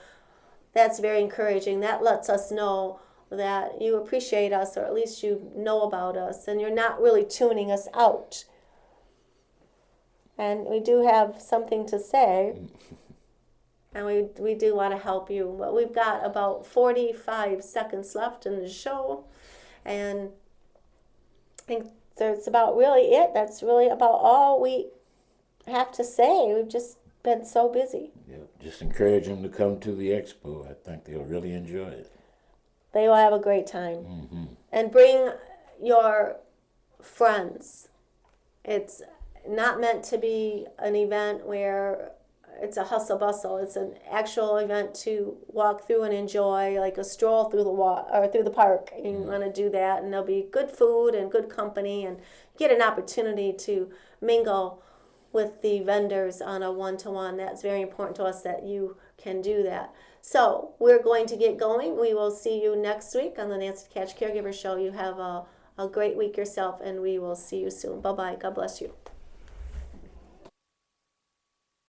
that's very encouraging. That lets us know that you appreciate us, or at least you know about us, and you're not really tuning us out. And we do have something to say, and we do want to help you. But we've got about 45 seconds left in the show, and I think that's about really it. That's really about all we have to say. We've just been so busy. Yeah, just encourage them to come to the expo. I think they'll really enjoy it. They will have a great time. And bring your friends. It's not meant to be an event where it's a hustle bustle. It's an actual event to walk through and enjoy, like a stroll through the park. And you want to do that, and there'll be good food and good company, and get an opportunity to mingle with the vendors on a one-to-one. That's very important to us that you can do that. So we're going to get going. We will see you next week on the Nancy DeKatch Caregiver Show. You have a great week yourself, and we will see you soon. Bye-bye. God bless you.